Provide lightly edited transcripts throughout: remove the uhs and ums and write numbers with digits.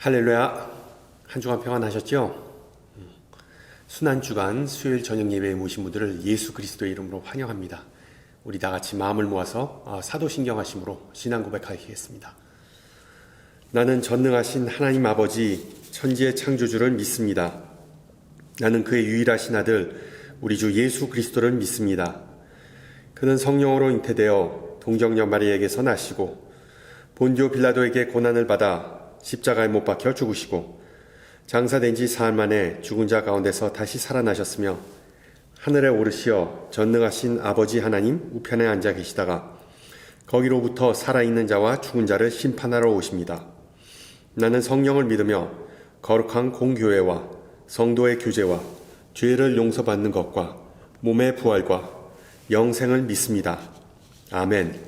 할렐루야. 한 주간 평안하셨죠? 순환주간 수요일 저녁 예배에 모신 분들을 예수 그리스도의 이름으로 환영합니다. 우리 다 같이 마음을 모아서 사도신경하심으로 신앙 고백하겠습니다. 나는 전능하신 하나님 아버지 천지의 창조주를 믿습니다. 나는 그의 유일하신 아들 우리 주 예수 그리스도를 믿습니다. 그는 성령으로 잉태되어 동정녀 마리아에게서 나시고 본디오 빌라도에게 고난을 받아 십자가에 못 박혀 죽으시고 장사된 지 사흘 만에 죽은 자 가운데서 다시 살아나셨으며 하늘에 오르시어 전능하신 아버지 하나님 우편에 앉아 계시다가 거기로부터 살아있는 자와 죽은 자를 심판하러 오십니다. 나는 성령을 믿으며 거룩한 공교회와 성도의 교제와 죄를 용서받는 것과 몸의 부활과 영생을 믿습니다. 아멘.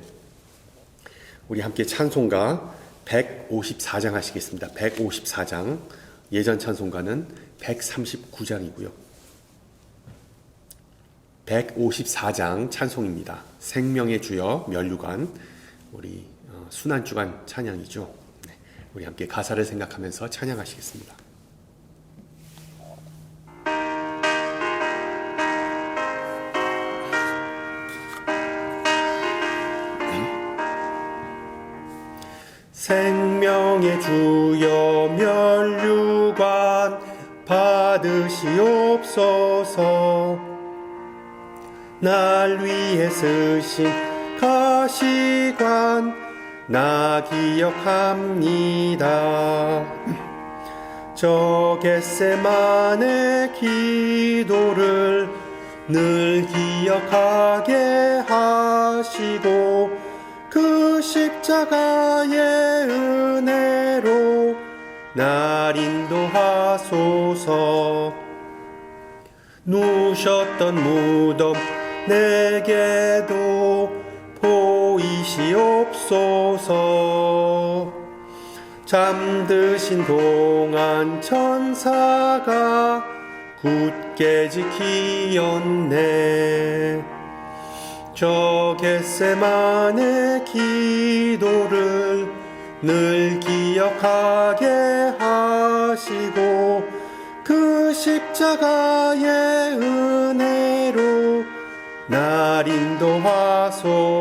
우리 함께 찬송가 154장 하시겠습니다. 154장. 예전 찬송가는 139장이고요. 154장 찬송입니다. 생명의 주여 면류관, 우리 순환주간 찬양이죠. 네, 우리 함께 가사를 생각하면서 찬양하시겠습니다. 생명의 주여 면류관 받으시옵소서. 날 위해 쓰신 가시관 나 기억합니다. 저 겟세마네 기도를 늘 기억하게 하시고 그 십자가의 은혜로 날 인도하소서. 누셨던 무덤 내게도 보이시옵소서. 잠드신 동안 천사가 굳게 지키었네. 저 겟세마네 기도를 늘 기억하게 하시고 그 십자가의 은혜로 날 인도하소서.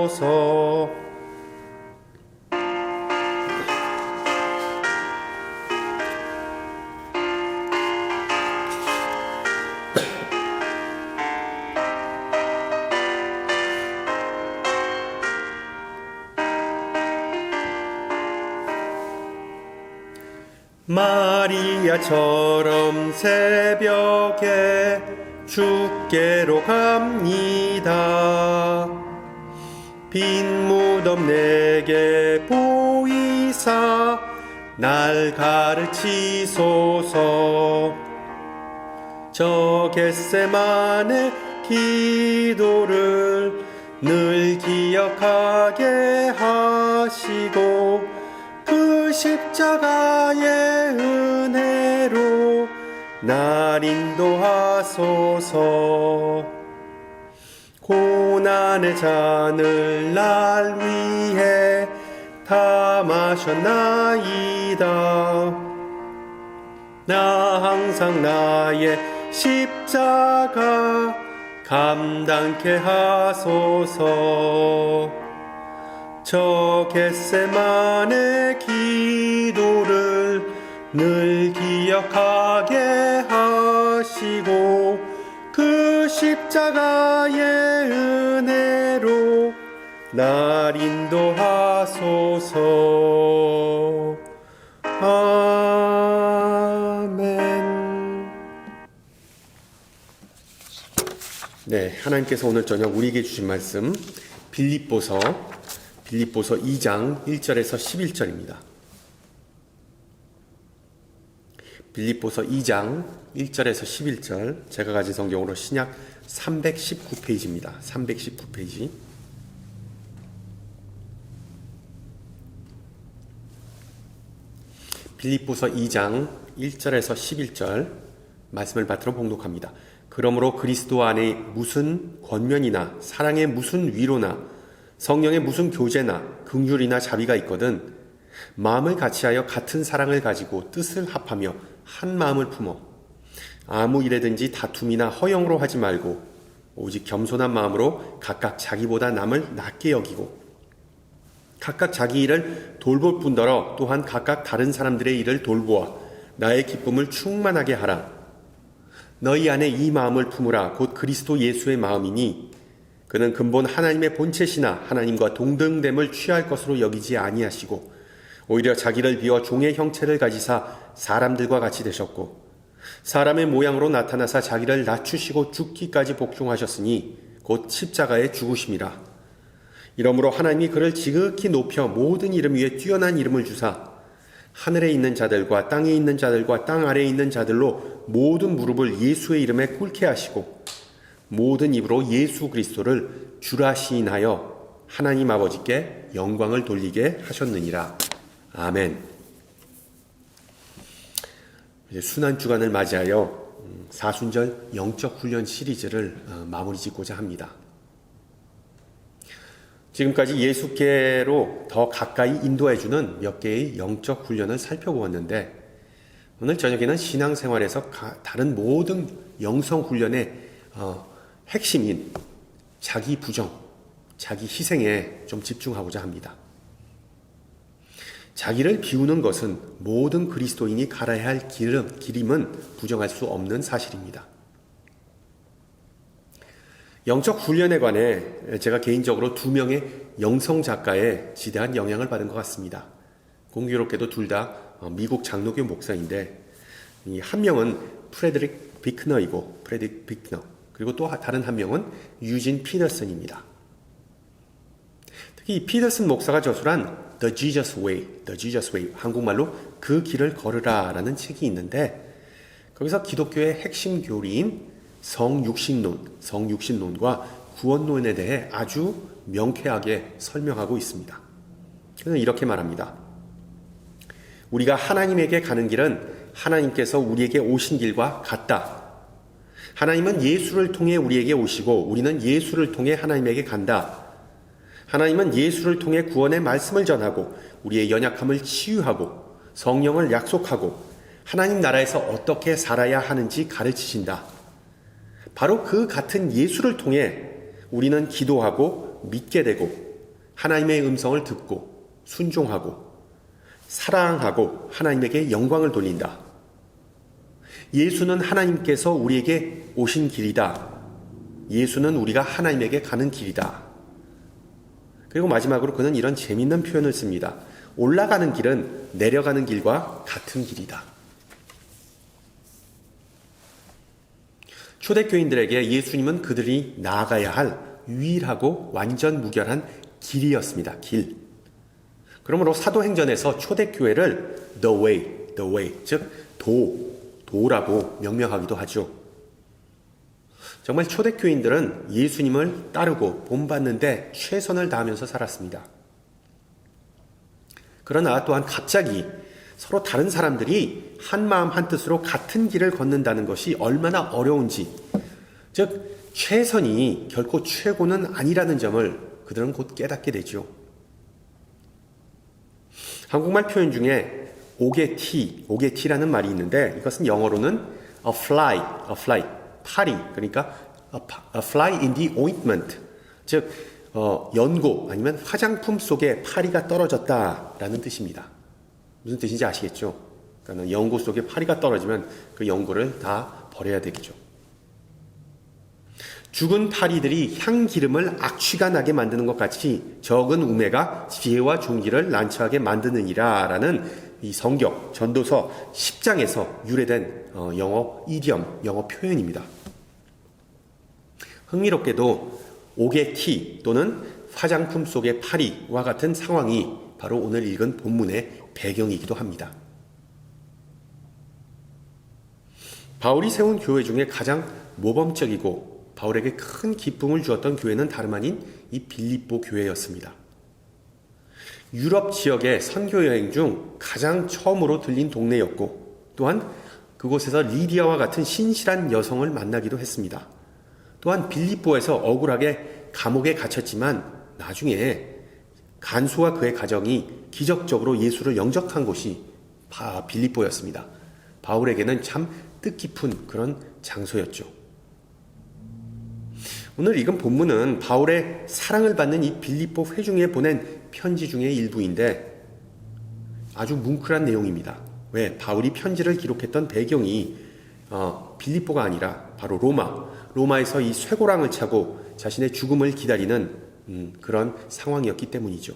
마리아처럼 새벽에 주께로 갑니다. 빈 무덤 내게 보이사 날 가르치소서. 저 겟세마네 기도를 늘 기억하게 하시고 그 십자가의 은혜로 날 인도하소서. 고난의 잔을 날 위해 다 마셨나이다. 나 항상 나의 십자가 감당케 하소서. 저 겟세마네 기도를 늘 기억하게 하시고 그 십자가의 은혜로 날 인도하소서. 아멘. 네, 하나님께서 오늘 저녁 우리에게 주신 말씀 빌립보서 2장 1절에서 11절입니다. 빌립보서 2장 1절에서 11절, 제가 가진 성경으로 신약 319페이지입니다. 319페이지. 빌립보서 2장 1절에서 11절 말씀을 받들어 봉독합니다. 그러므로 그리스도 안에 무슨 권면이나 사랑의 무슨 위로나 성령의 무슨 교제나 긍휼이나 자비가 있거든 마음을 같이하여 같은 사랑을 가지고 뜻을 합하며 한 마음을 품어 아무 일에든지 다툼이나 허영으로 하지 말고 오직 겸손한 마음으로 각각 자기보다 남을 낮게 여기고 각각 자기 일을 돌볼 뿐더러 또한 각각 다른 사람들의 일을 돌보아 나의 기쁨을 충만하게 하라. 너희 안에 이 마음을 품으라. 곧 그리스도 예수의 마음이니 그는 근본 하나님의 본체시나 하나님과 동등됨을 취할 것으로 여기지 아니하시고 오히려 자기를 비워 종의 형체를 가지사 사람들과 같이 되셨고 사람의 모양으로 나타나사 자기를 낮추시고 죽기까지 복종하셨으니 곧 십자가에 죽으심이라. 이러므로 하나님이 그를 지극히 높여 모든 이름 위에 뛰어난 이름을 주사 하늘에 있는 자들과 땅에 있는 자들과 땅 아래에 있는 자들로 모든 무릎을 예수의 이름에 꿇게 하시고 모든 입으로 예수 그리스도를 주라 시인하여 하나님 아버지께 영광을 돌리게 하셨느니라. 아멘. 이제 순환주간을 맞이하여 사순절 영적 훈련 시리즈를 마무리 짓고자 합니다. 지금까지 예수께로 더 가까이 인도해주는 몇 개의 영적 훈련을 살펴보았는데 오늘 저녁에는 신앙생활에서 다른 모든 영성 훈련의 핵심인 자기 부정, 자기 희생에 좀 집중하고자 합니다. 자기를 비우는 것은 모든 그리스도인이 갈아야 할 길임은 부정할 수 없는 사실입니다. 영적 훈련에 관해 제가 개인적으로 2명의 영성 작가의 지대한 영향을 받은 것 같습니다. 공교롭게도 둘 다 미국 장로교 목사인데 한 명은 프레드릭 비크너이고 그리고 또 다른 한 명은 유진 피더슨입니다. 특히 피더슨 목사가 저술한 The Jesus Way, 한국말로 그 길을 걸으라 라는 책이 있는데 거기서 기독교의 핵심 교리인 성육신론과 구원론에 대해 아주 명쾌하게 설명하고 있습니다. 그는 이렇게 말합니다. 우리가 하나님에게 가는 길은 하나님께서 우리에게 오신 길과 같다. 하나님은 예수를 통해 우리에게 오시고 우리는 예수를 통해 하나님에게 간다. 하나님은 예수를 통해 구원의 말씀을 전하고 우리의 연약함을 치유하고 성령을 약속하고 하나님 나라에서 어떻게 살아야 하는지 가르치신다. 바로 그 같은 예수를 통해 우리는 기도하고 믿게 되고 하나님의 음성을 듣고 순종하고 사랑하고 하나님에게 영광을 돌린다. 예수는 하나님께서 우리에게 오신 길이다. 예수는 우리가 하나님에게 가는 길이다. 그리고 마지막으로 그는 이런 재미있는 표현을 씁니다. 올라가는 길은 내려가는 길과 같은 길이다. 초대교인들에게 예수님은 그들이 나아가야 할 유일하고 완전 무결한 길이었습니다. 길. 그러므로 사도행전에서 초대교회를 the way, 즉 도라고 명명하기도 하죠. 정말 초대교인들은 예수님을 따르고 본받는데 최선을 다하면서 살았습니다. 그러나 또한 갑자기 서로 다른 사람들이 한 마음 한 뜻으로 같은 길을 걷는다는 것이 얼마나 어려운지, 즉 최선이 결코 최고는 아니라는 점을 그들은 곧 깨닫게 되죠. 한국말 표현 중에 오게티라는 말이 있는데 이것은 영어로는 a fly, 파리, 그러니까 a fly in the ointment, 즉 연고 아니면 화장품 속에 파리가 떨어졌다라는 뜻입니다. 무슨 뜻인지 아시겠죠? 그러니까 연고 속에 파리가 떨어지면 그 연고를 다 버려야 되겠죠. 죽은 파리들이 향기름을 악취가 나게 만드는 것 같이 적은 우매가 지혜와 존귀를 난처하게 만드느니라 라는 이 성경 전도서 10장에서 유래된 영어 이디엄, 영어 표현입니다. 흥미롭게도 오게티 또는 화장품 속의 파리와 같은 상황이 바로 오늘 읽은 본문의 배경이기도 합니다. 바울이 세운 교회 중에 가장 모범적이고 바울에게 큰 기쁨을 주었던 교회는 다름 아닌 이 빌립보 교회였습니다. 유럽 지역의 선교 여행 중 가장 처음으로 들린 동네였고 또한 그곳에서 리디아와 같은 신실한 여성을 만나기도 했습니다. 또한 빌립보에서 억울하게 감옥에 갇혔지만 나중에 간수와 그의 가정이 기적적으로 예수를 영접한 곳이 빌립보였습니다. 바울에게는 참 뜻깊은 그런 장소였죠. 오늘 읽은 본문은 바울의 사랑을 받는 이 빌립보 회중에 보낸 편지 중의 일부인데 아주 뭉클한 내용입니다. 왜? 바울이 편지를 기록했던 배경이 빌립보가 아니라 바로 로마에서 이 쇠고랑을 차고 자신의 죽음을 기다리는 그런 상황이었기 때문이죠.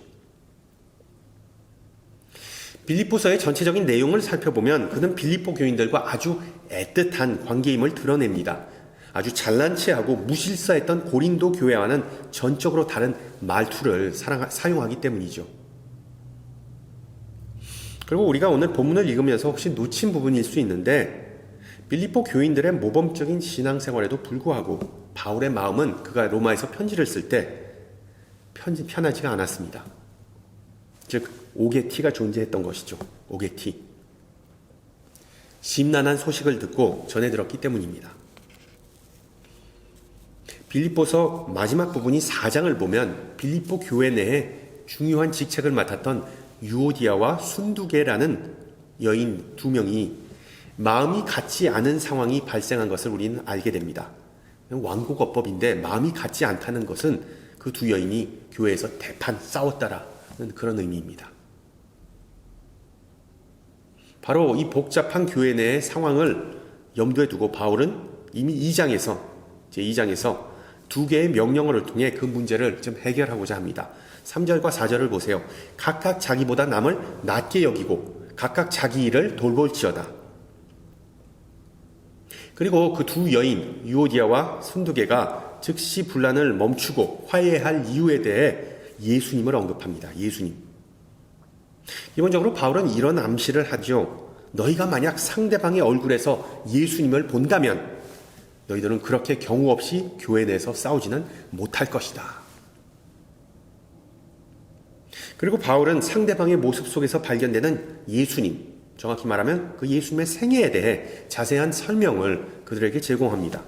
빌립보서의 전체적인 내용을 살펴보면 그는 빌립보 교인들과 아주 애틋한 관계임을 드러냅니다. 아주 잘난 체하고 무실사했던 고린도 교회와는 전적으로 다른 말투를 사용하기 때문이죠. 그리고 우리가 오늘 본문을 읽으면서 혹시 놓친 부분일 수 있는데 빌립보 교인들의 모범적인 신앙생활에도 불구하고 바울의 마음은 그가 로마에서 편지를 쓸 때 편하지가 않았습니다. 즉 오게티가 존재했던 것이죠. 오게티. 심란한 소식을 듣고 전해들었기 때문입니다. 빌립보서 마지막 부분이 4장을 보면 빌립보 교회 내에 중요한 직책을 맡았던 유오디아와 순두계라는 여인 2명이 마음이 같지 않은 상황이 발생한 것을 우리는 알게 됩니다. 완곡어법인데 마음이 같지 않다는 것은 그 두 여인이 교회에서 대판 싸웠다라는 그런 의미입니다. 바로 이 복잡한 교회 내의 상황을 염두에 두고 바울은 이미 2장에서 두 개의 명령어를 통해 그 문제를 좀 해결하고자 합니다. 3절과 4절을 보세요. 각각 자기보다 남을 낮게 여기고 각각 자기 일을 돌볼지어다. 그리고 그 두 여인 유오디아와 순두계가 즉시 분란을 멈추고 화해할 이유에 대해 예수님을 언급합니다. 예수님. 기본적으로 바울은 이런 암시를 하죠. 너희가 만약 상대방의 얼굴에서 예수님을 본다면 너희들은 그렇게 경우 없이 교회 내에서 싸우지는 못할 것이다. 그리고 바울은 상대방의 모습 속에서 발견되는 예수님, 정확히 말하면 그 예수님의 생애에 대해 자세한 설명을 그들에게 제공합니다.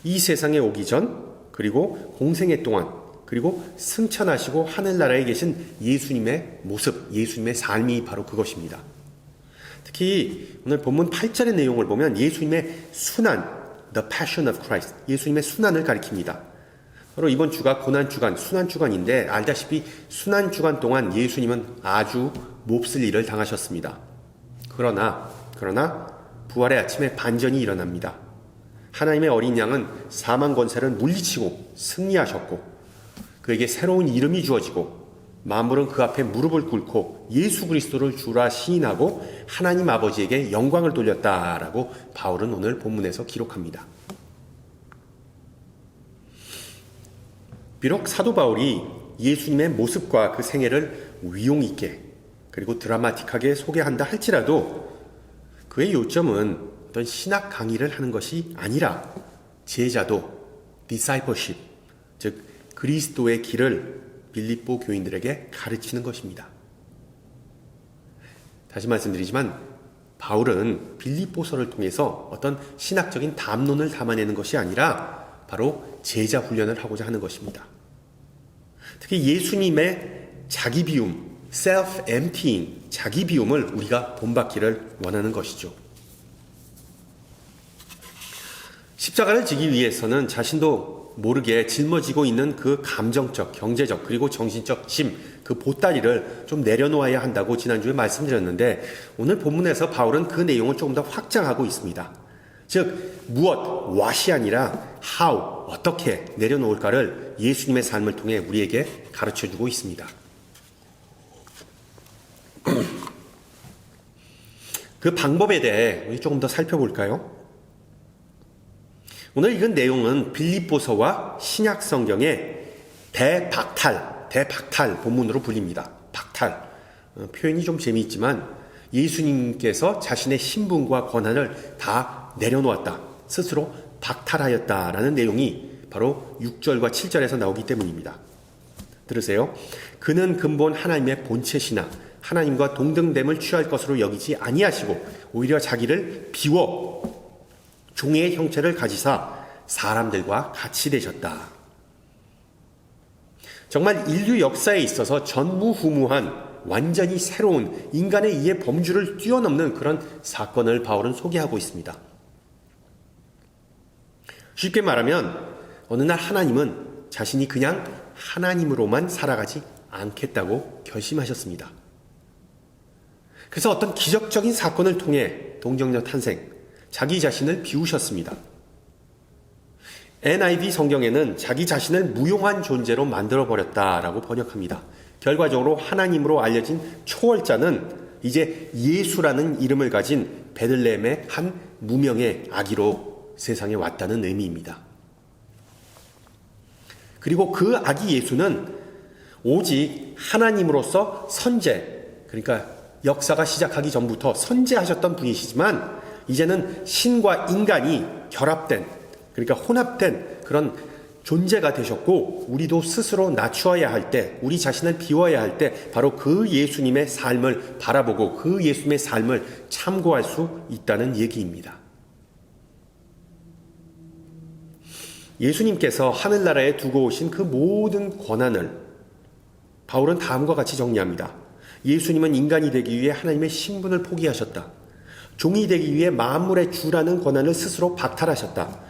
이 세상에 오기 전, 그리고 공생애 동안, 그리고 승천하시고 하늘나라에 계신 예수님의 모습, 예수님의 삶이 바로 그것입니다. 특히 오늘 본문 8절의 내용을 보면 예수님의 순환, The Passion of Christ, 예수님의 순환을 가리킵니다. 바로 이번 주가 고난주간, 순환주간인데 알다시피 순환주간 동안 예수님은 아주 몹쓸 일을 당하셨습니다. 그러나 부활의 아침에 반전이 일어납니다. 하나님의 어린 양은 사망 권세를 물리치고 승리하셨고 그에게 새로운 이름이 주어지고 만물은 그 앞에 무릎을 꿇고 예수 그리스도를 주라 시인하고 하나님 아버지에게 영광을 돌렸다라고 바울은 오늘 본문에서 기록합니다. 비록 사도 바울이 예수님의 모습과 그 생애를 위용 있게 그리고 드라마틱하게 소개한다 할지라도 그의 요점은 어떤 신학 강의를 하는 것이 아니라 제자도, discipleship, 즉 그리스도의 길을 빌립보 교인들에게 가르치는 것입니다. 다시 말씀드리지만 바울은 빌립보서를 통해서 어떤 신학적인 담론을 담아내는 것이 아니라 바로 제자 훈련을 하고자 하는 것입니다. 특히 예수님의 자기 비움, self-emptying, 자기 비움을 우리가 본받기를 원하는 것이죠. 십자가를 지기 위해서는 자신도 모르게 짊어지고 있는 그 감정적, 경제적, 그리고 정신적 짐, 그 보따리를 좀 내려놓아야 한다고 지난주에 말씀드렸는데 오늘 본문에서 바울은 그 내용을 조금 더 확장하고 있습니다. 즉 무엇, what이 아니라 how, 어떻게 내려놓을까를 예수님의 삶을 통해 우리에게 가르쳐주고 있습니다. 그 방법에 대해 우리 조금 더 살펴볼까요? 오늘 읽은 내용은 빌립보서와 신약 성경의 대박탈 본문으로 불립니다. 박탈. 표현이 좀 재미있지만 예수님께서 자신의 신분과 권한을 다 내려놓았다. 스스로 박탈하였다라는 내용이 바로 6절과 7절에서 나오기 때문입니다. 들으세요. 그는 근본 하나님의 본체시나 하나님과 동등됨을 취할 것으로 여기지 아니하시고 오히려 자기를 비워 종의 형체를 가지사 사람들과 같이 되셨다. 정말 인류 역사에 있어서 전무후무한 완전히 새로운 인간의 이해 범주를 뛰어넘는 그런 사건을 바울은 소개하고 있습니다. 쉽게 말하면 어느 날 하나님은 자신이 그냥 하나님으로만 살아가지 않겠다고 결심하셨습니다. 그래서 어떤 기적적인 사건을 통해 동정녀 탄생, 자기 자신을 비우셨습니다. NIV 성경에는 자기 자신을 무용한 존재로 만들어버렸다라고 번역합니다. 결과적으로 하나님으로 알려진 초월자는 이제 예수라는 이름을 가진 베들레헴의 한 무명의 아기로 세상에 왔다는 의미입니다. 그리고 그 아기 예수는 오직 하나님으로서 선제, 그러니까 역사가 시작하기 전부터 선제하셨던 분이시지만 이제는 신과 인간이 결합된, 그러니까 혼합된 그런 존재가 되셨고, 우리도 스스로 낮추어야 할 때, 우리 자신을 비워야 할 때 바로 그 예수님의 삶을 바라보고 그 예수님의 삶을 참고할 수 있다는 얘기입니다. 예수님께서 하늘나라에 두고 오신 그 모든 권한을 바울은 다음과 같이 정리합니다. 예수님은 인간이 되기 위해 하나님의 신분을 포기하셨다. 종이 되기 위해 만물의 주라는 권한을 스스로 박탈하셨다.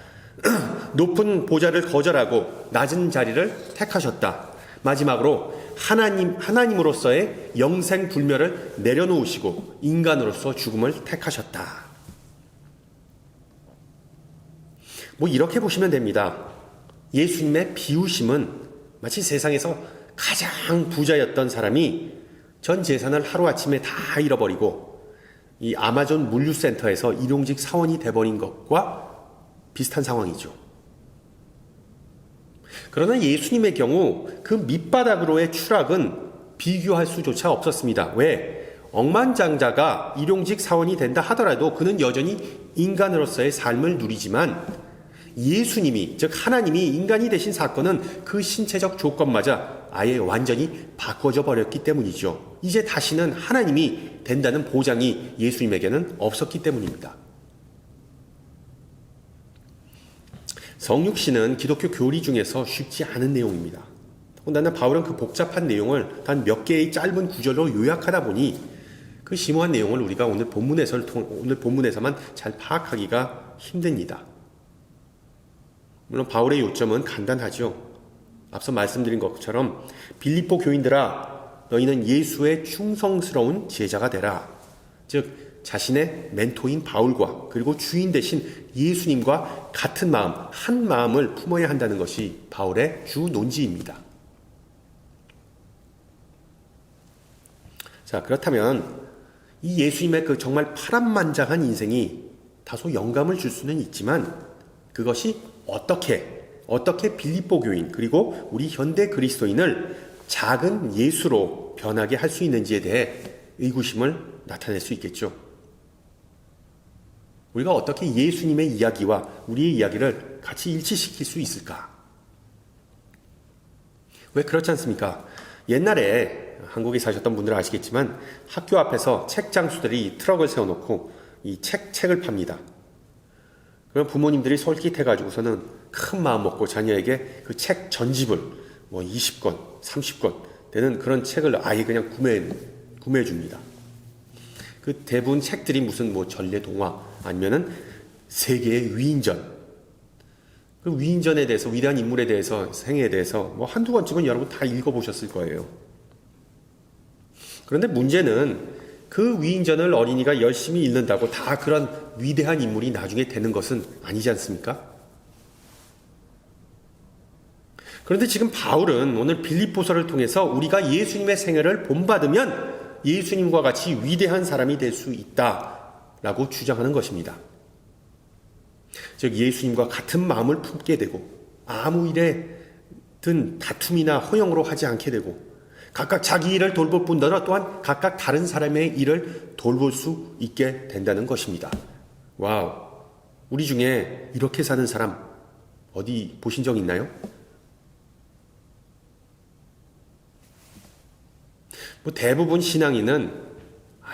높은 보좌를 거절하고 낮은 자리를 택하셨다. 마지막으로 하나님으로서의 영생 불멸을 내려놓으시고 인간으로서 죽음을 택하셨다. 이렇게 보시면 됩니다. 예수님의 비우심은 마치 세상에서 가장 부자였던 사람이 전 재산을 하루아침에 다 잃어버리고 이 아마존 물류센터에서 일용직 사원이 돼버린 것과 비슷한 상황이죠. 그러나 예수님의 경우 그 밑바닥으로의 추락은 비교할 수조차 없었습니다. 왜? 억만장자가 일용직 사원이 된다 하더라도 그는 여전히 인간으로서의 삶을 누리지만 예수님이, 즉 하나님이 인간이 되신 사건은 그 신체적 조건마저 아예 완전히 바꿔져 버렸기 때문이죠. 이제 다시는 하나님이 된다는 보장이 예수님에게는 없었기 때문입니다. 성육신은 기독교 교리 중에서 쉽지 않은 내용입니다. 더군다나 바울은 그 복잡한 내용을 단 몇 개의 짧은 구절로 요약하다 보니 그 심오한 내용을 우리가 오늘 본문에서만 잘 파악하기가 힘듭니다. 물론 바울의 요점은 간단하죠. 앞서 말씀드린 것처럼 빌립보 교인들아 너희는 예수의 충성스러운 제자가 되라. 즉 자신의 멘토인 바울과 그리고 주인 되신 예수님과 같은 마음, 한 마음을 품어야 한다는 것이 바울의 주 논지입니다. 자, 그렇다면 이 예수님의 그 정말 파란만장한 인생이 다소 영감을 줄 수는 있지만 그것이 어떻게 빌립보 교인 그리고 우리 현대 그리스도인을 작은 예수로 변하게 할 수 있는지에 대해 의구심을 나타낼 수 있겠죠. 우리가 어떻게 예수님의 이야기와 우리의 이야기를 같이 일치시킬 수 있을까? 왜 그렇지 않습니까? 옛날에 한국에 사셨던 분들은 아시겠지만 학교 앞에서 책 장수들이 트럭을 세워놓고 이 책을 팝니다. 그럼 부모님들이 솔깃해가지고서는 큰 마음 먹고 자녀에게 그 책 전집을 20권, 30권 되는 그런 책을 아예 그냥 구매해 줍니다. 그 대부분 책들이 무슨 전래동화 아니면은 세계의 위인전, 그 위인전에 대해서 위대한 인물에 대해서 생애에 대해서 한두 권쯤은 여러분 다 읽어보셨을 거예요. 그런데 문제는 그 위인전을 어린이가 열심히 읽는다고 다 그런 위대한 인물이 나중에 되는 것은 아니지 않습니까? 그런데 지금 바울은 오늘 빌립보서를 통해서 우리가 예수님의 생애를 본받으면 예수님과 같이 위대한 사람이 될 수 있다라고 주장하는 것입니다. 즉 예수님과 같은 마음을 품게 되고 아무 일에든 다툼이나 허영으로 하지 않게 되고 각각 자기 일을 돌볼 뿐더러 또한 각각 다른 사람의 일을 돌볼 수 있게 된다는 것입니다. 와우, 우리 중에 이렇게 사는 사람 어디 보신 적 있나요? 대부분 신앙인은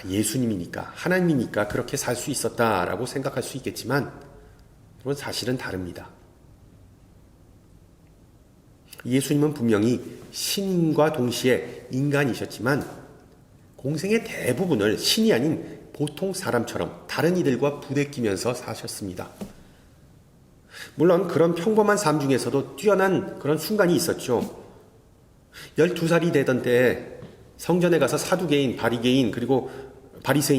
예수님이니까 하나님이니까 그렇게 살 수 있었다라고 생각할 수 있겠지만 그건 사실은 다릅니다. 예수님은 분명히 신인과 동시에 인간이셨지만 공생의 대부분을 신이 아닌 보통 사람처럼 다른 이들과 부대끼면서 사셨습니다. 물론 그런 평범한 삶 중에서도 뛰어난 그런 순간이 있었죠. 12살이 되던 때에 성전에 가서 사두개인, 바리새인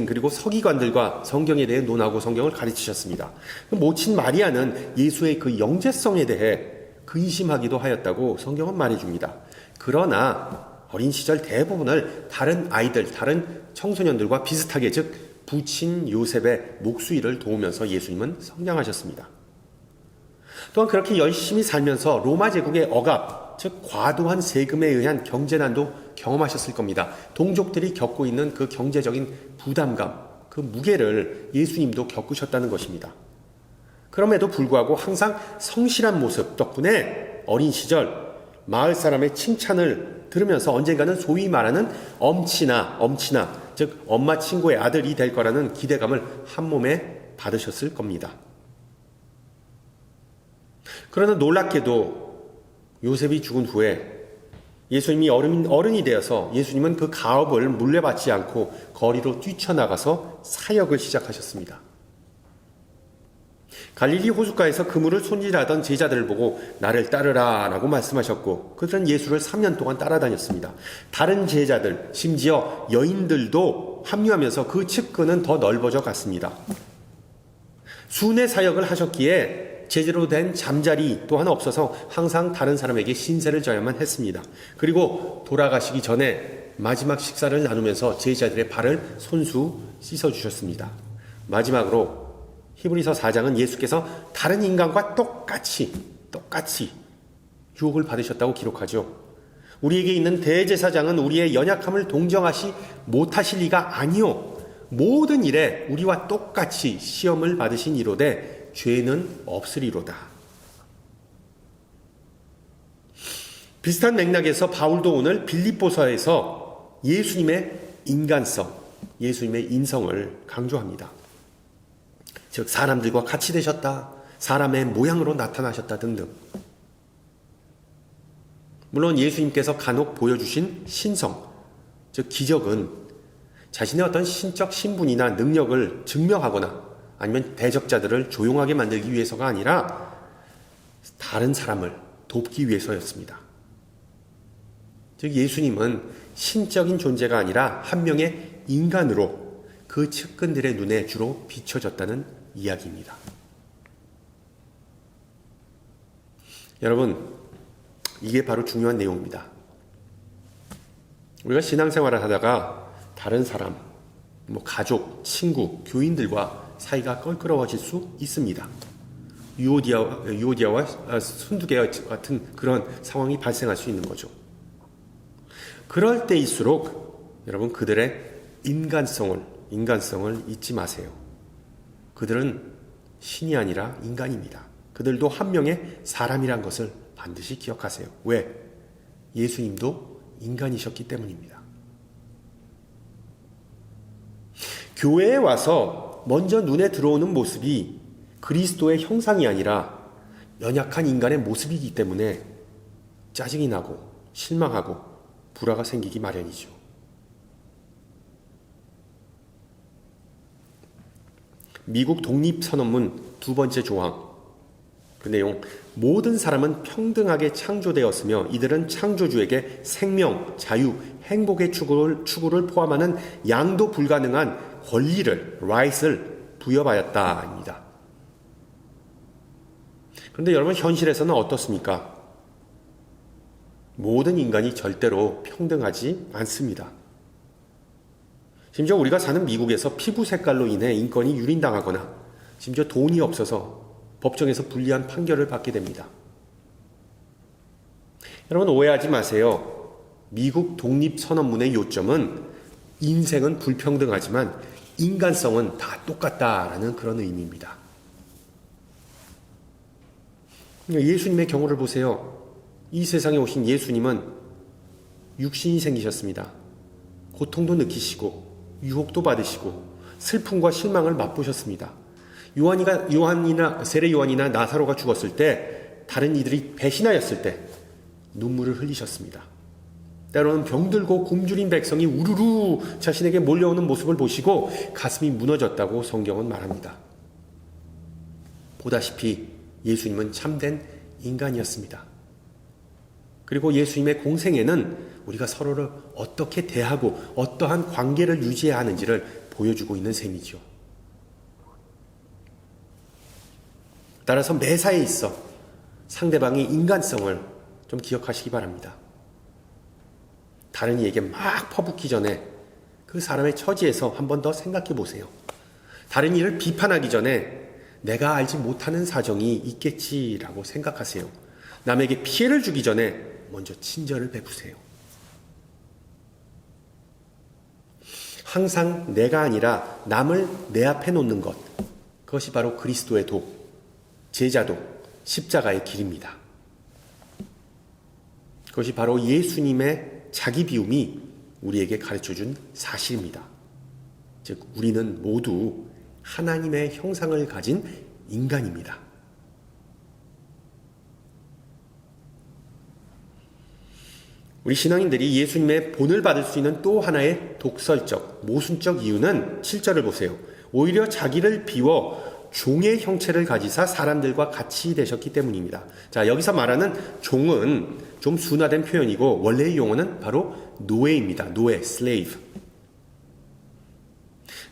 그리고 서기관들과 성경에 대해 논하고 성경을 가르치셨습니다. 모친 마리아는 예수의 그 영재성에 대해 근심하기도 하였다고 성경은 말해줍니다. 그러나 어린 시절 대부분을 다른 아이들, 다른 청소년들과 비슷하게, 즉 부친 요셉의 목수일을 도우면서 예수님은 성장하셨습니다. 또한 그렇게 열심히 살면서 로마 제국의 억압, 즉 과도한 세금에 의한 경제난도 경험하셨을 겁니다. 동족들이 겪고 있는 그 경제적인 부담감, 그 무게를 예수님도 겪으셨다는 것입니다. 그럼에도 불구하고 항상 성실한 모습 덕분에 어린 시절 마을 사람의 칭찬을 들으면서 언젠가는 소위 말하는 엄친아, 즉 엄마 친구의 아들이 될 거라는 기대감을 한몸에 받으셨을 겁니다. 그러나 놀랍게도 요셉이 죽은 후에 예수님이 어른이 되어서 예수님은 그 가업을 물려받지 않고 거리로 뛰쳐나가서 사역을 시작하셨습니다. 갈릴리 호숫가에서 그물을 손질하던 제자들을 보고 나를 따르라 라고 말씀하셨고 그들은 예수를 3년 동안 따라다녔습니다. 다른 제자들, 심지어 여인들도 합류하면서 그 측근은 더 넓어져 갔습니다. 순회 사역을 하셨기에 제대로 된 잠자리 또한 없어서 항상 다른 사람에게 신세를 져야만 했습니다. 그리고 돌아가시기 전에 마지막 식사를 나누면서 제자들의 발을 손수 씻어주셨습니다. 마지막으로 히브리서 4장은 예수께서 다른 인간과 똑같이 유혹을 받으셨다고 기록하죠. 우리에게 있는 대제사장은 우리의 연약함을 동정하시 못하실 리가 아니요 모든 일에 우리와 똑같이 시험을 받으신 이로되 죄는 없으리로다. 비슷한 맥락에서 바울도 오늘 빌립보서에서 예수님의 인간성, 예수님의 인성을 강조합니다. 즉 사람들과 같이 되셨다, 사람의 모양으로 나타나셨다 등등. 물론 예수님께서 간혹 보여주신 신성, 즉 기적은 자신의 어떤 신적 신분이나 능력을 증명하거나 아니면 대적자들을 조용하게 만들기 위해서가 아니라 다른 사람을 돕기 위해서였습니다. 즉 예수님은 신적인 존재가 아니라 한 명의 인간으로 그 측근들의 눈에 주로 비춰졌다는 이야기입니다. 여러분, 이게 바로 중요한 내용입니다. 우리가 신앙생활을 하다가 다른 사람, 가족, 친구, 교인들과 사이가 껄끄러워질 수 있습니다. 유오디아와 순두계 같은 그런 상황이 발생할 수 있는 거죠. 그럴 때일수록 여러분 그들의 인간성을 잊지 마세요. 그들은 신이 아니라 인간입니다. 그들도 한 명의 사람이란 것을 반드시 기억하세요. 왜? 예수님도 인간이셨기 때문입니다. 교회에 와서 먼저 눈에 들어오는 모습이 그리스도의 형상이 아니라 연약한 인간의 모습이기 때문에 짜증이 나고 실망하고 불화가 생기기 마련이죠. 미국 독립선언문 2번째 조항, 그 내용, 모든 사람은 평등하게 창조되었으며 이들은 창조주에게 생명, 자유, 행복의 추구를 포함하는 양도 불가능한 권리를, rights를 부여받았다입니다. 그런데 여러분 현실에서는 어떻습니까? 모든 인간이 절대로 평등하지 않습니다. 심지어 우리가 사는 미국에서 피부 색깔로 인해 인권이 유린당하거나 심지어 돈이 없어서 법정에서 불리한 판결을 받게 됩니다. 여러분 오해하지 마세요. 미국 독립선언문의 요점은 인생은 불평등하지만 인간성은 다 똑같다라는 그런 의미입니다. 예수님의 경우를 보세요. 이 세상에 오신 예수님은 육신이 생기셨습니다. 고통도 느끼시고 유혹도 받으시고 슬픔과 실망을 맛보셨습니다. 세례 요한이나 나사로가 죽었을 때 다른 이들이 배신하였을 때 눈물을 흘리셨습니다. 때로는 병들고 굶주린 백성이 우르르 자신에게 몰려오는 모습을 보시고 가슴이 무너졌다고 성경은 말합니다. 보다시피 예수님은 참된 인간이었습니다. 그리고 예수님의 공생애는 우리가 서로를 어떻게 대하고 어떠한 관계를 유지해야 하는지를 보여주고 있는 셈이죠. 따라서 매사에 있어 상대방의 인간성을 좀 기억하시기 바랍니다. 다른 이에게 막 퍼붓기 전에 그 사람의 처지에서 한 번 더 생각해 보세요. 다른 이를 비판하기 전에 내가 알지 못하는 사정이 있겠지라고 생각하세요. 남에게 피해를 주기 전에 먼저 친절을 베푸세요. 항상 내가 아니라 남을 내 앞에 놓는 것, 그것이 바로 그리스도의 도, 제자도, 십자가의 길입니다. 그것이 바로 예수님의 자기 비움이 우리에게 가르쳐준 사실입니다. 즉 우리는 모두 하나님의 형상을 가진 인간입니다. 우리 신앙인들이 예수님의 본을 받을 수 있는 또 하나의 독설적, 모순적 이유는 7절을 보세요. 오히려 자기를 비워 종의 형체를 가지사 사람들과 같이 되셨기 때문입니다. 자, 여기서 말하는 종은 좀 순화된 표현이고 원래의 용어는 바로 노예입니다. 노예, slave.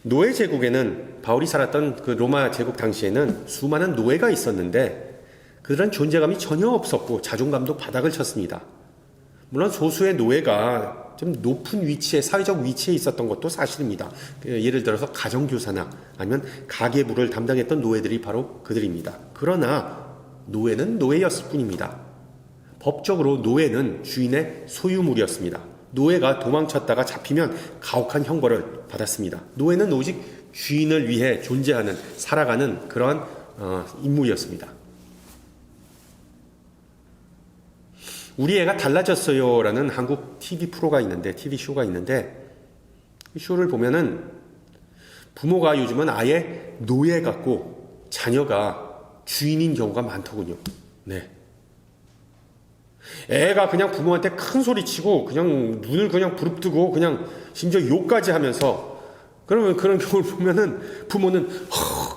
노예 제국에는 바울이 살았던 그 로마 제국 당시에는 수많은 노예가 있었는데 그들은 존재감이 전혀 없었고 자존감도 바닥을 쳤습니다. 물론 소수의 노예가 좀 높은 위치에, 사회적 위치에 있었던 것도 사실입니다. 예를 들어서 가정교사나 아니면 가계부를 담당했던 노예들이 바로 그들입니다. 그러나 노예는 노예였을 뿐입니다. 법적으로 노예는 주인의 소유물이었습니다. 노예가 도망쳤다가 잡히면 가혹한 형벌을 받았습니다. 노예는 오직 주인을 위해 존재하는, 살아가는 그러한 인물이었습니다. 우리 애가 달라졌어요 라는 한국 TV 프로가 있는데, TV 쇼가 있는데, 이 쇼를 보면은 부모가 요즘은 아예 노예 같고 자녀가 주인인 경우가 많더군요. 네. 애가 그냥 부모한테 큰 소리 치고 그냥 눈을 그냥 부릅뜨고 그냥 심지어 욕까지 하면서, 그러면 그런 경우를 보면은 부모는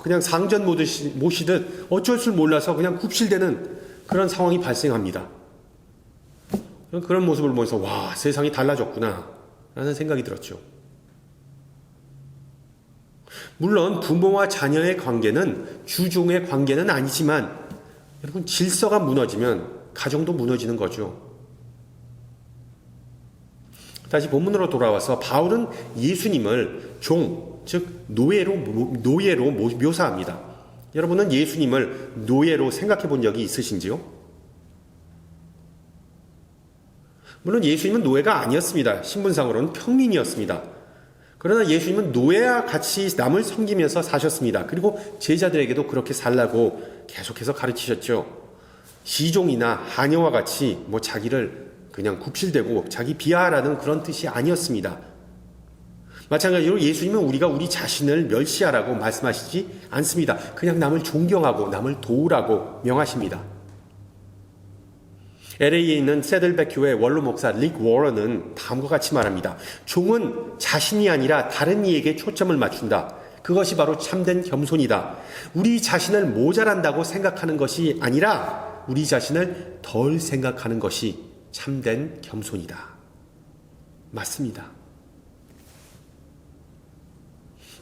그냥 상전 모시듯 어쩔 줄 몰라서 그냥 굽실대는 그런 상황이 발생합니다. 그런 모습을 보면서 와, 세상이 달라졌구나 라는 생각이 들었죠. 물론 부모와 자녀의 관계는 주종의 관계는 아니지만 여러분, 질서가 무너지면 가정도 무너지는 거죠. 다시 본문으로 돌아와서 바울은 예수님을 종, 즉 노예로 묘사합니다. 여러분은 예수님을 노예로 생각해 본 적이 있으신지요? 물론 예수님은 노예가 아니었습니다. 신분상으로는 평민이었습니다. 그러나 예수님은 노예와 같이 남을 섬기면서 사셨습니다. 그리고 제자들에게도 그렇게 살라고 계속해서 가르치셨죠. 시종이나 하녀와 같이 자기를 그냥 굽실대고 자기 비하하라는 그런 뜻이 아니었습니다. 마찬가지로 예수님은 우리가 우리 자신을 멸시하라고 말씀하시지 않습니다. 그냥 남을 존경하고 남을 도우라고 명하십니다. LA에 있는 세들백 교회 원로 목사 릭 워런은 다음과 같이 말합니다. 종은 자신이 아니라 다른 이에게 초점을 맞춘다. 그것이 바로 참된 겸손이다. 우리 자신을 모자란다고 생각하는 것이 아니라 우리 자신을 덜 생각하는 것이 참된 겸손이다. 맞습니다.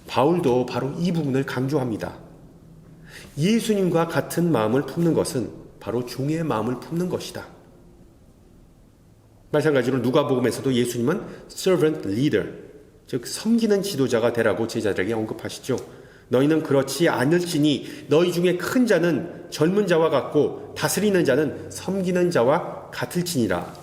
바울도 바로 이 부분을 강조합니다. 예수님과 같은 마음을 품는 것은 바로 종의 마음을 품는 것이다. 마찬가지로 누가복음에서도 예수님은 servant leader, 즉 섬기는 지도자가 되라고 제자들에게 언급하시죠. 너희는 그렇지 않을지니 너희 중에 큰 자는 젊은 자와 같고 다스리는 자는 섬기는 자와 같을지니라.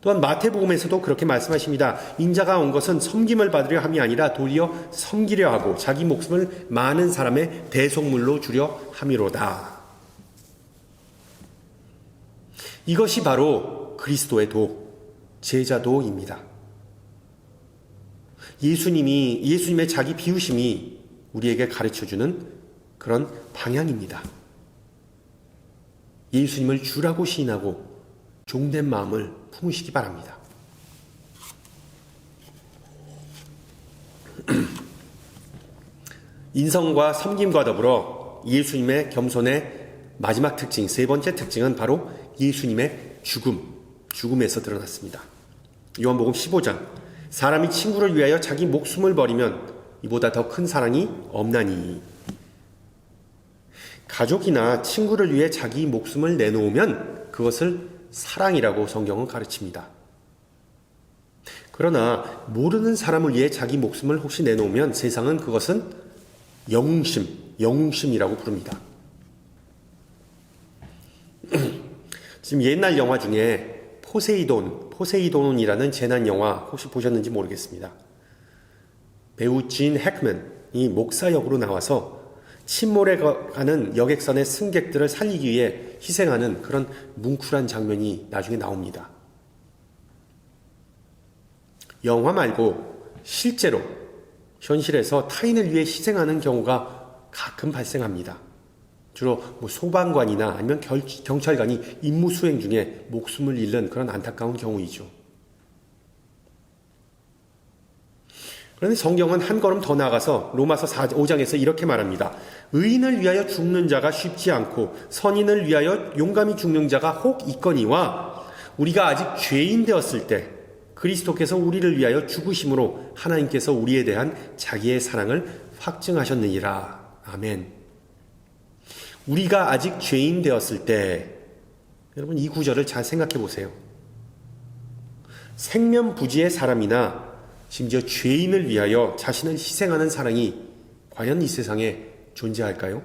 또한 마태복음에서도 그렇게 말씀하십니다. 인자가 온 것은 섬김을 받으려 함이 아니라 도리어 섬기려 하고 자기 목숨을 많은 사람의 대속물로 주려 함이로다. 이것이 바로 그리스도의 도, 제자도입니다. 예수님의 자기 비우심이 우리에게 가르쳐주는 그런 방향입니다. 예수님을 주라고 시인하고 종된 마음을 품으시기 바랍니다. 인성과 섬김과 더불어 예수님의 겸손의 마지막 특징, 세 번째 특징은 바로 예수님의 죽음에서 드러났습니다. 요한복음 15장, 사람이 친구를 위하여 자기 목숨을 버리면 이보다 더 큰 사랑이 없나니. 가족이나 친구를 위해 자기 목숨을 내놓으면 그것을 사랑이라고 성경은 가르칩니다. 그러나 모르는 사람을 위해 자기 목숨을 혹시 내놓으면 세상은 그것은 영웅심이라고 부릅니다. 지금 옛날 영화 중에 포세이돈이라는 재난 영화 혹시 보셨는지 모르겠습니다. 배우 진 해크맨이 목사 역으로 나와서 침몰에 가는 여객선의 승객들을 살리기 위해 희생하는 그런 뭉클한 장면이 나중에 나옵니다. 영화 말고 실제로 현실에서 타인을 위해 희생하는 경우가 가끔 발생합니다. 주로 소방관이나 아니면 경찰관이 임무 수행 중에 목숨을 잃는 그런 안타까운 경우이죠. 그런데 성경은 한 걸음 더 나아가서 로마서 5장에서 이렇게 말합니다. 의인을 위하여 죽는 자가 쉽지 않고 선인을 위하여 용감히 죽는 자가 혹 있거니와 우리가 아직 죄인 되었을 때 그리스도께서 우리를 위하여 죽으심으로 하나님께서 우리에 대한 자기의 사랑을 확증하셨느니라. 아멘. 우리가 아직 죄인 되었을 때, 여러분 이 구절을 잘 생각해 보세요. 생면부지의 사람이나 심지어 죄인을 위하여 자신을 희생하는 사랑이 과연 이 세상에 존재할까요?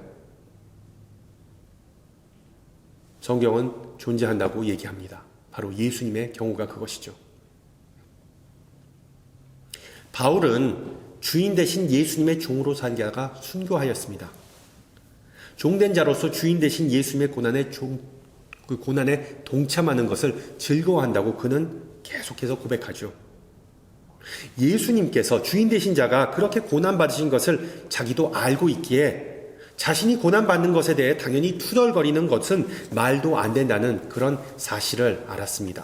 성경은 존재한다고 얘기합니다. 바로 예수님의 경우가 그것이죠. 바울은 주인 대신 예수님의 종으로 살다가 순교하였습니다. 종된 자로서 주인 대신 예수님의 고난에 동참하는 것을 즐거워한다고 그는 계속해서 고백하죠. 예수님께서 주인 되신 자가 그렇게 고난받으신 것을 자기도 알고 있기에 자신이 고난받는 것에 대해 당연히 투덜거리는 것은 말도 안 된다는 그런 사실을 알았습니다.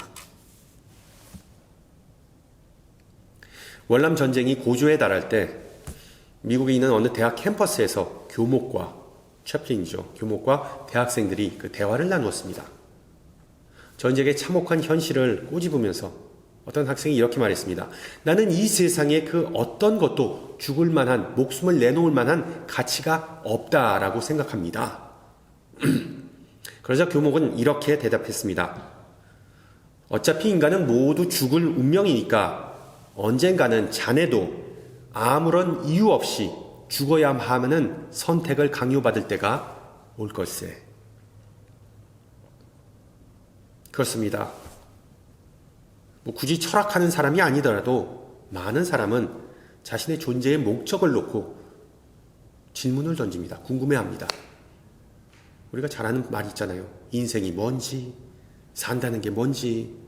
월남 전쟁이 고조에 달할 때 미국에 있는 어느 대학 캠퍼스에서 교목과 대학생들이 그 대화를 나누었습니다. 전쟁의 참혹한 현실을 꼬집으면서 어떤 학생이 이렇게 말했습니다. 나는 이 세상에 그 어떤 것도 죽을 만한, 목숨을 내놓을 만한 가치가 없다라고 생각합니다. 그러자 교목은 이렇게 대답했습니다. 어차피 인간은 모두 죽을 운명이니까 언젠가는 자네도 아무런 이유 없이 죽어야 하는 선택을 강요받을 때가 올 걸세. 그렇습니다. 굳이 철학하는 사람이 아니더라도 많은 사람은 자신의 존재의 목적을 놓고 질문을 던집니다. 궁금해합니다. 우리가 잘 아는 말이 있잖아요. 인생이 뭔지, 산다는 게 뭔지.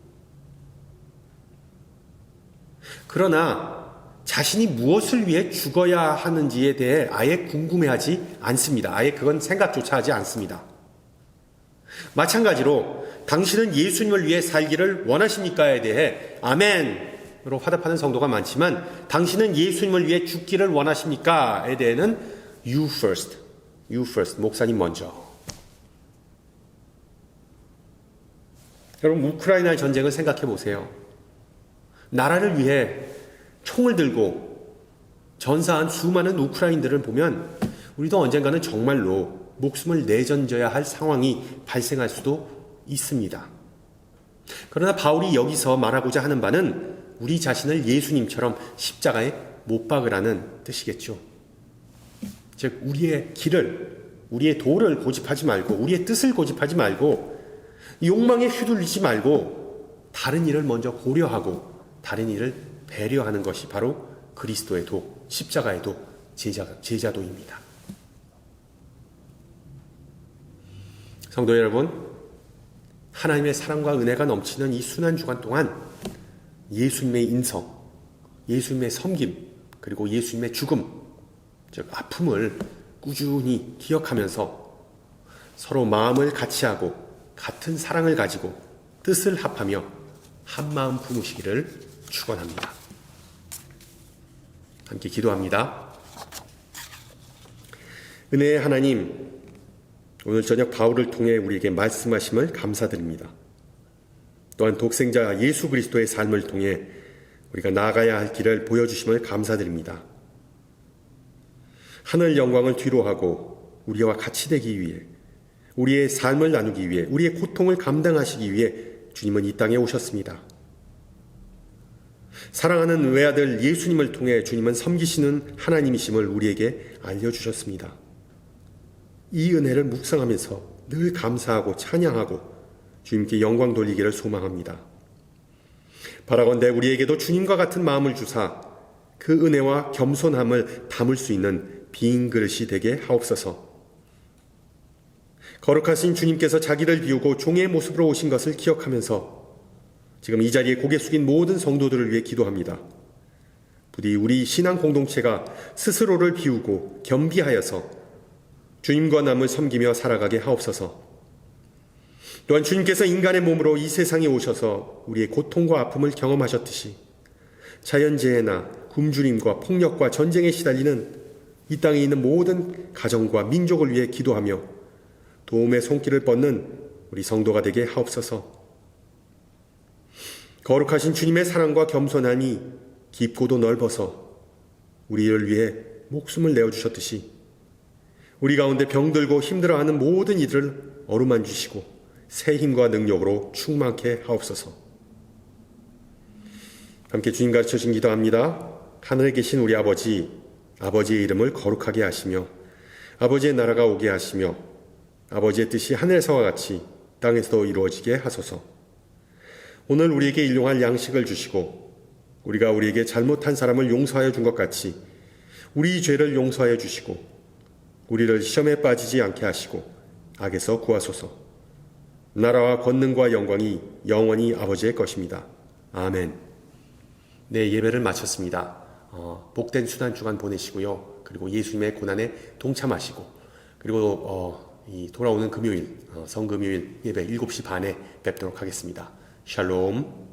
그러나 자신이 무엇을 위해 죽어야 하는지에 대해 아예 궁금해하지 않습니다. 아예 그건 생각조차 하지 않습니다. 마찬가지로 당신은 예수님을 위해 살기를 원하십니까에 대해 아멘으로 화답하는 성도가 많지만 당신은 예수님을 위해 죽기를 원하십니까에 대해는 you first, 목사님 먼저. 여러분 우크라이나 전쟁을 생각해 보세요. 나라를 위해 총을 들고 전사한 수많은 우크라인들을 보면 우리도 언젠가는 정말로 목숨을 내던져야 할 상황이 발생할 수도 있습니다. 그러나 바울이 여기서 말하고자 하는 바는 우리 자신을 예수님처럼 십자가에 못 박으라는 뜻이겠죠. 즉 우리의 길을, 우리의 도를 고집하지 말고 우리의 뜻을 고집하지 말고 욕망에 휘둘리지 말고 다른 일을 먼저 고려하고 다른 일을 배려하는 것이 바로 그리스도의 도, 십자가의 도, 제자도입니다. 성도 여러분, 하나님의 사랑과 은혜가 넘치는 이 순환 주간 동안 예수님의 인성, 예수님의 섬김, 그리고 예수님의 죽음, 즉 아픔을 꾸준히 기억하면서 서로 마음을 같이 하고 같은 사랑을 가지고 뜻을 합하며 한마음 품으시기를 축원합니다. 함께 기도합니다. 은혜의 하나님, 오늘 저녁 바울을 통해 우리에게 말씀하심을 감사드립니다. 또한 독생자 예수 그리스도의 삶을 통해 우리가 나아가야 할 길을 보여주심을 감사드립니다. 하늘 영광을 뒤로하고 우리와 같이 되기 위해, 우리의 삶을 나누기 위해, 우리의 고통을 감당하시기 위해 주님은 이 땅에 오셨습니다. 사랑하는 외아들 예수님을 통해 주님은 섬기시는 하나님이심을 우리에게 알려주셨습니다. 이 은혜를 묵상하면서 늘 감사하고 찬양하고 주님께 영광 돌리기를 소망합니다. 바라건대 우리에게도 주님과 같은 마음을 주사 그 은혜와 겸손함을 담을 수 있는 빈 그릇이 되게 하옵소서. 거룩하신 주님께서 자기를 비우고 종의 모습으로 오신 것을 기억하면서 지금 이 자리에 고개 숙인 모든 성도들을 위해 기도합니다. 부디 우리 신앙 공동체가 스스로를 비우고 겸비하여서 주님과 남을 섬기며 살아가게 하옵소서. 또한 주님께서 인간의 몸으로 이 세상에 오셔서 우리의 고통과 아픔을 경험하셨듯이 자연재해나 굶주림과 폭력과 전쟁에 시달리는 이 땅에 있는 모든 가정과 민족을 위해 기도하며 도움의 손길을 뻗는 우리 성도가 되게 하옵소서. 거룩하신 주님의 사랑과 겸손함이 깊고도 넓어서 우리를 위해 목숨을 내어주셨듯이 우리 가운데 병들고 힘들어하는 모든 이들을 어루만지시고 새 힘과 능력으로 충만케 하옵소서. 함께 주님 가르쳐 주신 기도합니다. 하늘에 계신 우리 아버지, 아버지의 이름을 거룩하게 하시며 아버지의 나라가 오게 하시며 아버지의 뜻이 하늘에서와 같이 땅에서도 이루어지게 하소서. 오늘 우리에게 일용할 양식을 주시고 우리가 우리에게 잘못한 사람을 용서하여 준 것 같이 우리 죄를 용서하여 주시고 우리를 시험에 빠지지 않게 하시고 악에서 구하소서. 나라와 권능과 영광이 영원히 아버지의 것입니다. 아멘. 네, 예배를 마쳤습니다. 복된 수단 주간 보내시고요. 그리고 예수님의 고난에 동참하시고 그리고 이 돌아오는 금요일, 성금요일 예배 7시 반에 뵙도록 하겠습니다. 샬롬.